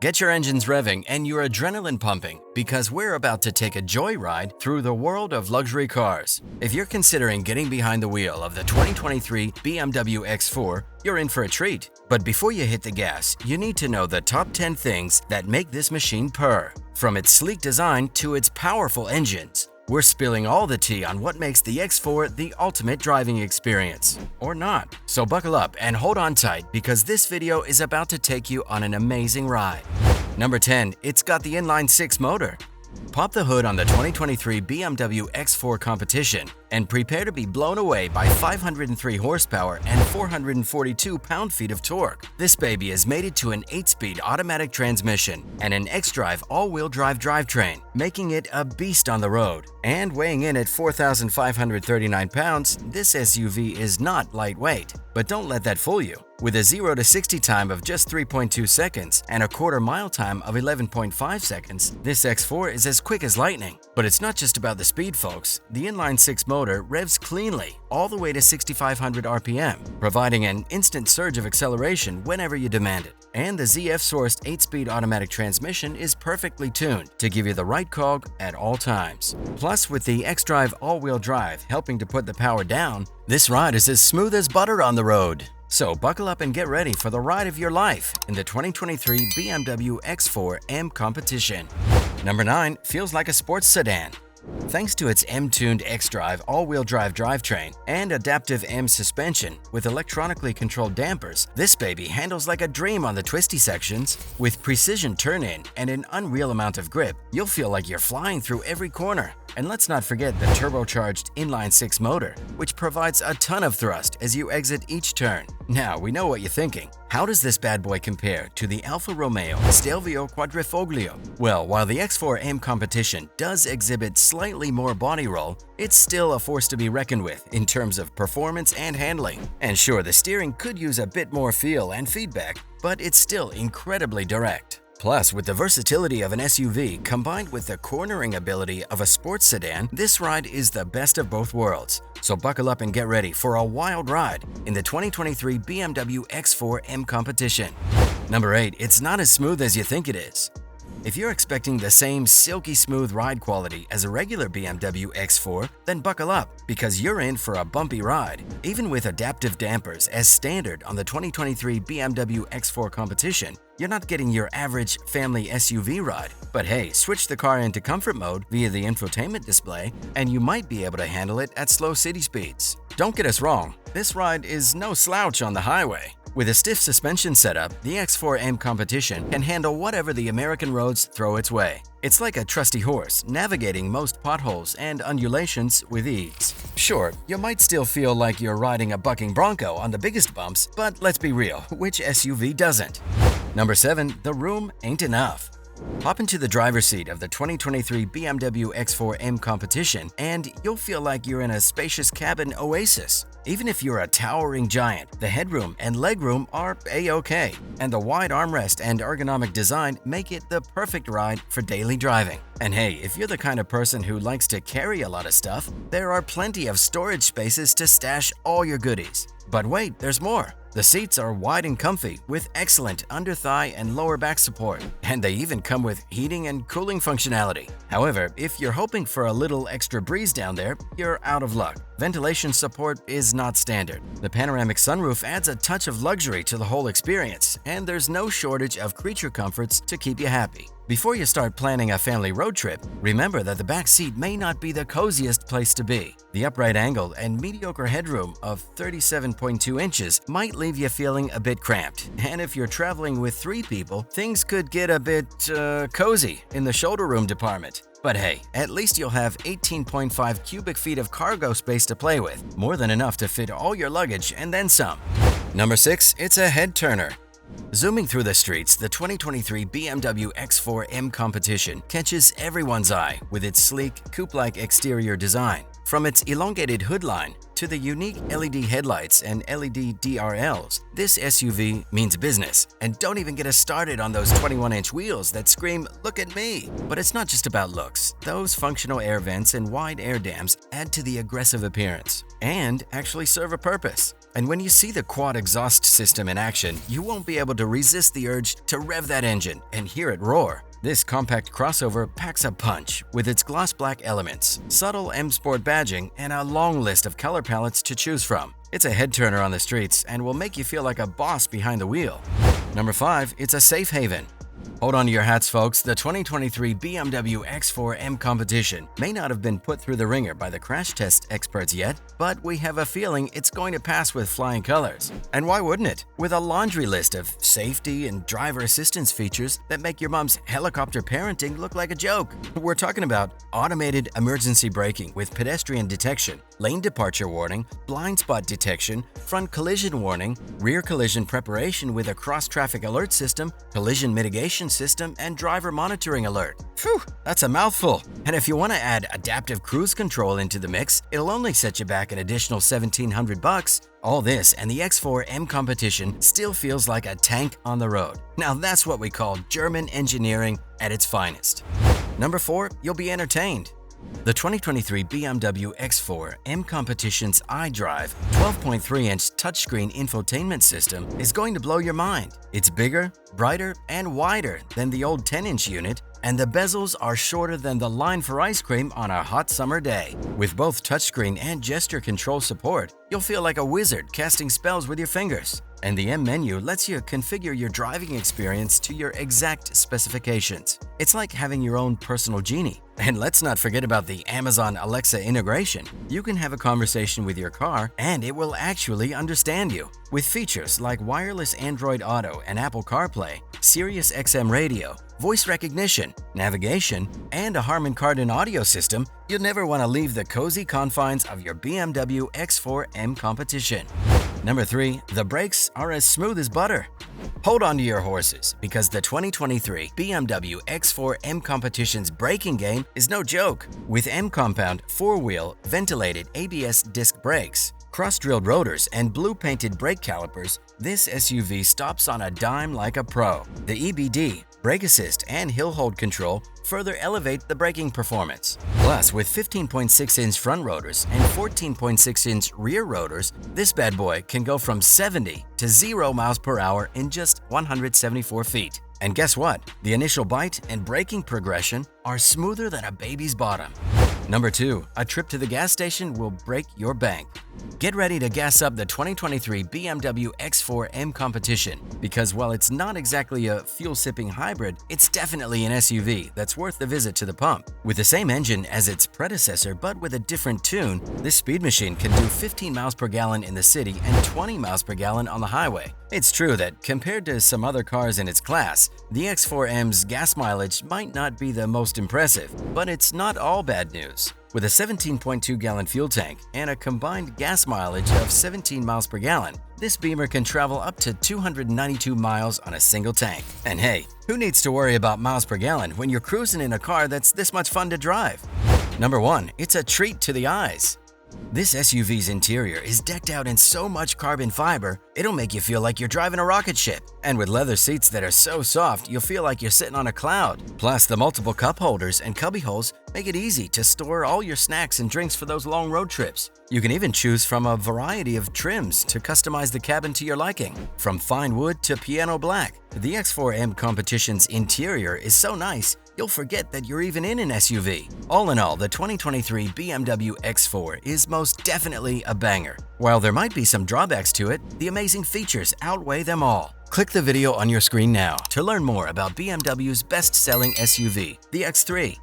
Get your engines revving and your adrenaline pumping because we're about to take a joyride through the world of luxury cars. If you're considering getting behind the wheel of the 2023 BMW X4, you're in for a treat. But before you hit the gas, you need to know the top 10 things that make this machine purr. From its sleek design to its powerful engines, we're spilling all the tea on what makes the X4 the ultimate driving experience. Or not. So buckle up and hold on tight because this video is about to take you on an amazing ride. Number 10. It's got the inline 6 motor. Pop the hood on the 2023 BMW X4 competition and prepare to be blown away by 503 horsepower and 442 pound-feet of torque. This baby is mated to an 8-speed automatic transmission and an X-Drive all-wheel drive drivetrain, making it a beast on the road. And weighing in at 4,539 pounds, this SUV is not lightweight. But don't let that fool you. With a 0 to 60 time of just 3.2 seconds and a quarter-mile time of 11.5 seconds, this X4 is as quick as lightning. But it's not just about the speed, folks. The inline 6 motor revs cleanly all the way to 6,500 RPM, providing an instant surge of acceleration whenever you demand it. And the ZF-sourced 8-speed automatic transmission is perfectly tuned to give you the right cog at all times. Plus, with the X-Drive all-wheel drive helping to put the power down, this ride is as smooth as butter on the road. So buckle up and get ready for the ride of your life in the 2023 BMW X4 M competition. Number 9. Feels like a sports sedan. Thanks to its M-tuned X-Drive all-wheel drive drivetrain and adaptive M suspension with electronically controlled dampers, this baby handles like a dream on the twisty sections. With precision turn-in and an unreal amount of grip, you'll feel like you're flying through every corner. And let's not forget the turbocharged inline 6 motor, which provides a ton of thrust as you exit each turn. Now, we know what you're thinking. How does this bad boy compare to the Alfa Romeo Stelvio Quadrifoglio? Well, while the X4 M competition does exhibit slightly more body roll, it's still a force to be reckoned with in terms of performance and handling. And sure, the steering could use a bit more feel and feedback, but it's still incredibly direct. Plus, with the versatility of an SUV combined with the cornering ability of a sports sedan, this ride is the best of both worlds. So buckle up and get ready for a wild ride in the 2023 BMW X4 M competition. Number 8. It's not as smooth as you think it is. If you're expecting the same silky smooth ride quality as a regular BMW X4, then buckle up because you're in for a bumpy ride. Even with adaptive dampers as standard on the 2023 BMW X4 competition, you're not getting your average family SUV ride. But hey, switch the car into comfort mode via the infotainment display and you might be able to handle it at slow city speeds. Don't get us wrong, this ride is no slouch on the highway. With a stiff suspension setup, the X4 M competition can handle whatever the American roads throw its way. It's like a trusty horse, navigating most potholes and undulations with ease. Sure, you might still feel like you're riding a bucking bronco on the biggest bumps, but let's be real, which SUV doesn't? Number 7. The room ain't enough. Hop into the driver's seat of the 2023 BMW X4 M competition and you'll feel like you're in a spacious cabin oasis. Even if you're a towering giant, the headroom and legroom are a-okay, and the wide armrest and ergonomic design make it the perfect ride for daily driving. And hey, if you're the kind of person who likes to carry a lot of stuff, there are plenty of storage spaces to stash all your goodies. But wait, there's more. The seats are wide and comfy with excellent under-thigh and lower back support, and they even come with heating and cooling functionality. However, if you're hoping for a little extra breeze down there, you're out of luck. Ventilation support is not standard. The panoramic sunroof adds a touch of luxury to the whole experience, and there's no shortage of creature comforts to keep you happy. Before you start planning a family road trip, remember that the back seat may not be the coziest place to be. The upright angle and mediocre headroom of 37.2 inches might leave you feeling a bit cramped. And if you're traveling with 3 people, things could get a bit cozy in the shoulder room department. But hey, at least you'll have 18.5 cubic feet of cargo space to play with, more than enough to fit all your luggage and then some. Number 6. It's a head turner. Zooming through the streets, the 2023 BMW X4 M competition catches everyone's eye with its sleek, coupe-like exterior design. From its elongated hood line to the unique LED headlights and LED DRLs, this SUV means business. And don't even get us started on those 21-inch wheels that scream, "Look at me!" But it's not just about looks. Those functional air vents and wide air dams add to the aggressive appearance. and actually serve a purpose. And when you see the quad exhaust system in action, you won't be able to resist the urge to rev that engine and hear it roar. This compact crossover packs a punch with its gloss black elements, subtle M Sport badging, and a long list of color palettes to choose from. It's a head turner on the streets and will make you feel like a boss behind the wheel. Number 5, it's a safe haven. Hold on to your hats, folks. The 2023 BMW X4 M competition may not have been put through the ringer by the crash test experts yet, but we have a feeling it's going to pass with flying colors. And why wouldn't it? With a laundry list of safety and driver assistance features that make your mom's helicopter parenting look like a joke. We're talking about automated emergency braking with pedestrian detection, lane departure warning, blind spot detection, front collision warning, rear collision preparation with a cross-traffic alert system, collision mitigation system, and driver monitoring alert. Phew, that's a mouthful. And if you want to add adaptive cruise control into the mix, it'll only set you back an additional $1,700. All this and the X4 M competition still feels like a tank on the road. Now that's what we call German engineering at its finest. Number 4, you'll be entertained. The 2023 BMW X4 M Competition's iDrive 12.3-inch touchscreen infotainment system is going to blow your mind. It's bigger, brighter, and wider than the old 10-inch unit, and the bezels are shorter than the line for ice cream on a hot summer day. With both touchscreen and gesture control support, you'll feel like a wizard casting spells with your fingers. And the M menu lets you configure your driving experience to your exact specifications. It's like having your own personal genie. And let's not forget about the Amazon Alexa integration. You can have a conversation with your car and it will actually understand you. With features like wireless Android Auto and Apple CarPlay, Sirius XM radio, voice recognition, navigation, and a Harman Kardon audio system, you'll never want to leave the cozy confines of your BMW X4 M competition. Number 3, the brakes are as smooth as butter. Hold on to your horses, because the 2023 BMW X4 M competition's braking game is no joke. With M Compound 4-wheel ventilated ABS disc brakes, cross-drilled rotors, and blue-painted brake calipers, this SUV stops on a dime like a pro. The EBD, brake assist, and hill hold control further elevate the braking performance. Plus, with 15.6-inch front rotors and 14.6-inch rear rotors, this bad boy can go from 70 to 0 miles per hour in just 174 feet. And guess what? The initial bite and braking progression are smoother than a baby's bottom. Number 2, a trip to the gas station will break your bank. Get ready to gas up the 2023 BMW X4 M competition, because while it's not exactly a fuel-sipping hybrid, it's definitely an SUV that's worth the visit to the pump. With the same engine as its predecessor but with a different tune, this speed machine can do 15 miles per gallon in the city and 20 miles per gallon on the highway. It's true that compared to some other cars in its class, the X4M's gas mileage might not be the most impressive, but it's not all bad news. With a 17.2-gallon fuel tank and a combined gas mileage of 17 miles per gallon, this Beamer can travel up to 292 miles on a single tank. And hey, who needs to worry about miles per gallon when you're cruising in a car that's this much fun to drive? Number 1, it's a treat to the eyes. This SUV's interior is decked out in so much carbon fiber, it'll make you feel like you're driving a rocket ship. And with leather seats that are so soft, you'll feel like you're sitting on a cloud. Plus, the multiple cup holders and cubby holes make it easy to store all your snacks and drinks for those long road trips. You can even choose from a variety of trims to customize the cabin to your liking, from fine wood to piano black. The X4M competition's interior is so nice, you'll forget that you're even in an SUV. All in all, the 2023 BMW X4 is most definitely a banger. While there might be some drawbacks to it, the amazing features outweigh them all. Click the video on your screen now to learn more about BMW's best-selling SUV, the X3.